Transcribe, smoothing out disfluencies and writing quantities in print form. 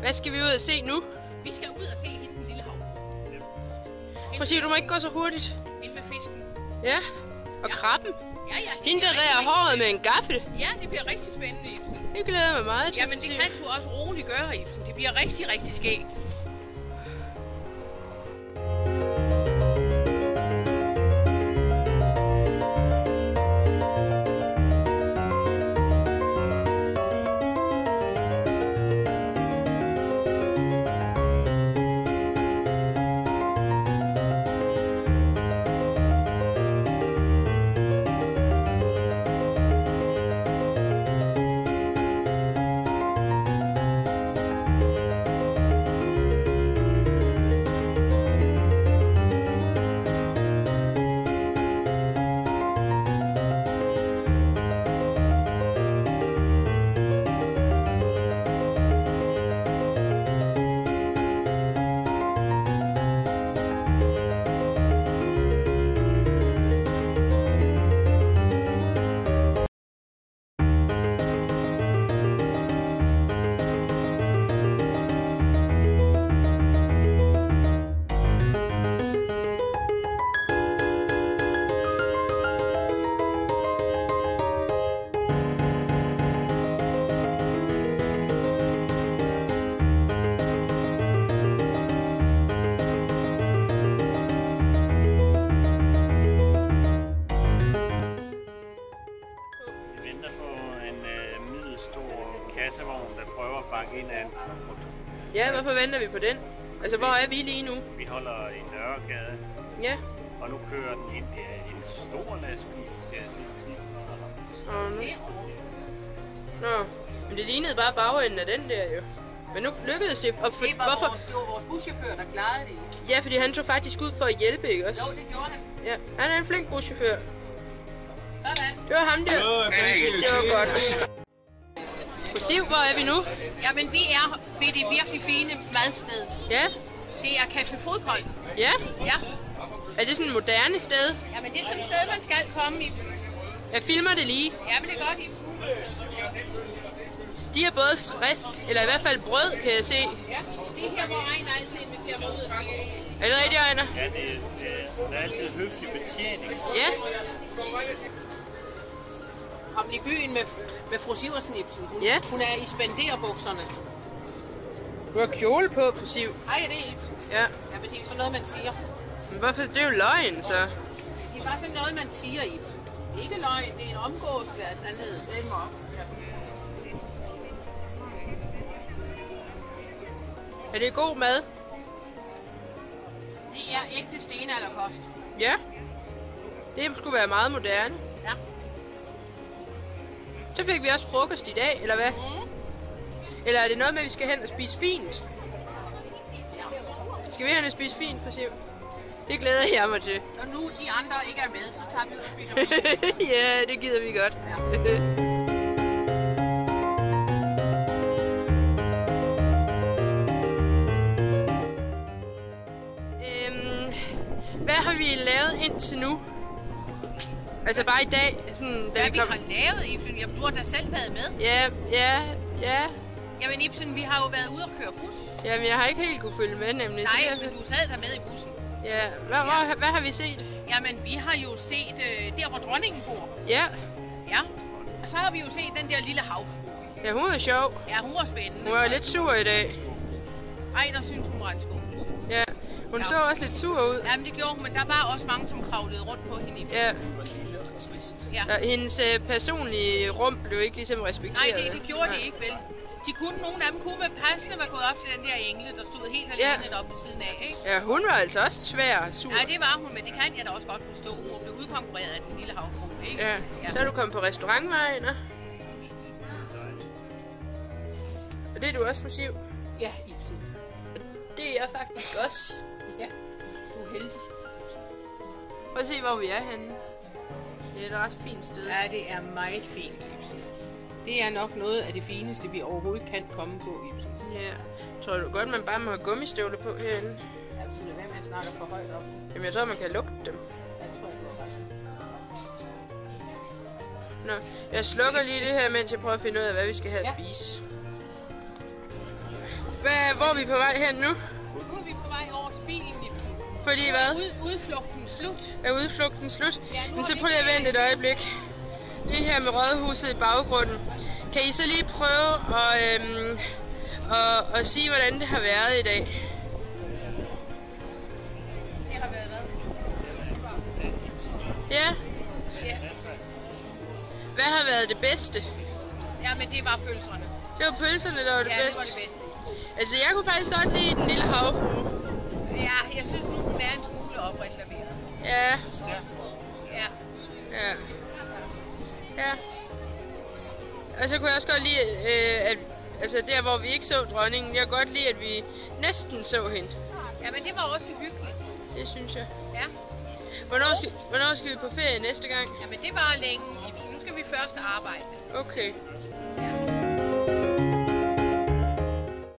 Hvad skal vi ud og se nu? Vi skal ud og se hende den lille hav. Prøv at sige, du må ikke gå så hurtigt. Hende med fisken. Ja, og krabben. Ja, Hende der rærer håret med en gaffel. Ja, det bliver rigtig spændende, Ibsen. Det glæder mig meget til. Jamen, det kan du også roligt gøre, Ibsen. Det bliver rigtig, rigtig skægt. kassevogn, der prøver at banke ind af en motor. Ja, hvorfor venter vi på den? Altså, hvor er vi lige nu? Vi holder i Nørregade. Ja. Og nu kører den ind. Det er en stor lastbil, skal jeg sige. Nå, men det lignede bare bagenden af den der jo. Men nu lykkedes det. Og det var vores buschauffør, der klarede det. Ja, fordi han tog faktisk ud for at hjælpe, ikke også? Jo, det gjorde han. Ja, han er en flink buschauffør. Sådan. Det var ham der. Det var godt. Siv, hvor er vi nu? Jamen, vi er ved det virkelig fine madsted. Ja. Det er Café Fodkold. Ja? Ja. Er det sådan et moderne sted? Jamen, det er sådan et sted, man skal komme i. Jeg filmer det lige. Jamen, det er godt, i. De er både frisk, eller i hvert fald brød, kan jeg se. Ja, det er her, hvor Ejner altid inviterer mig ud og spise. Er det rigtigt, Ejner? Ja, der er altid høflig betjening. Ja. Kom i byen med fru Siversen, Ibsen. Hun er i spenderbukserne. Du har kjole på, fru Siv. Ej, er det Ibsen? Ja. Jamen, det er jo sådan noget, man siger. Men hvorfor? Det er jo løgn, så. Det er bare sådan noget, man siger, Ibsen. Det er ikke løgn, det er en omgåelse af sandhed. Det må op. Er det god mad? Det er ægte stenalderkost. Ja. Det skulle være meget moderne. Ja. Så fik vi også frokost i dag, eller hvad? Eller er det noget med, at vi skal hen og spise fint? Skal vi hen og spise fint, for Siv? Det glæder jeg mig til. Og nu de andre ikke er med, så tager vi ud og spiser fint. Ja, det gider vi godt. Ja. Hvad har vi lavet indtil nu? Altså bare i dag? Sådan, hvad vi har lavet, Ibsen? Jamen, du har da selv været med. Ja. Jamen, Ibsen, vi har jo været ude og køre bus. Jamen, jeg har ikke helt kunne følge med, nemlig. Nej, men du sad der med i bussen. Ja, hvad har vi set? Jamen, vi har jo set der, hvor dronningen bor. Ja. Ja. Og så har vi jo set den der lille hav. Ja, hun var sjov. Ja, hun var spændende. Hun var lidt sur i dag. Ej, der synes hun var en skuffelse. Ja, hun så også lidt sur ud. Jamen, det gjorde hun, men der var også mange, som kravlede rundt på hende. Ja. Ja. Hendes personlige rum blev ikke ligesom respekteret. Nej, det gjorde de ikke, vel? Nogle af dem kunne med passende være gået op til den der engle, der stod helt alene deroppe ved siden af, ikke? Ja, hun var altså også svær og sur. Nej, det var hun, men det kan jeg da også godt forstå. Hun blev udkonkurreret af den lille havfrue, ikke? Ja. Så er du kommet på restaurantvejen, og det er du også, fru Siv? Ja, Ibsen. Det er jeg faktisk også. Ja, du er heldig. Prøv at se, hvor vi er henne. Det er et ret fint sted. Ja, det er meget fint, Ibsen. Det er nok noget af det fineste, vi overhovedet kan komme på, Ibsen. Ja. Tror du godt, man bare må have gummistøvler på herinde? Altså, det er hvad man snakker for højt op. Jamen, jeg tror, man kan lugte dem. Jeg tror, du har ret. Nå, jeg slukker lige det her, mens jeg prøver at finde ud af, hvad vi skal have at spise. Hvor er vi på vej hen nu? Nu er vi på vej over til bilen, Ibsen. Fordi hvad? Udflugten slut. Er udflugten slut? Ja, Men så prøv lige at vente et øjeblik. Lige her med rådhuset i baggrunden. Kan I så lige prøve at sige, hvordan det har været i dag? Det har været hvad? Ja. Ja. Hvad har været det bedste? Ja, men det var pølserne. Det var pølserne, der var det Ja, det bedste. var det bedste. Altså, jeg kunne faktisk godt lide den lille havfrue. Ja, jeg synes nu, den er en smule opreklameret. Ja. Ja. Ja. Ja. Og så kunne jeg også godt lide, at altså der, hvor vi ikke så dronningen, jeg kunne godt lide, at vi næsten så hende. Ja, men det var også hyggeligt. Det synes jeg. Ja. Hvornår skal vi på ferie næste gang? Ja, men det var længe, Ibsen. Nu skal vi først arbejde. Okay. Ja.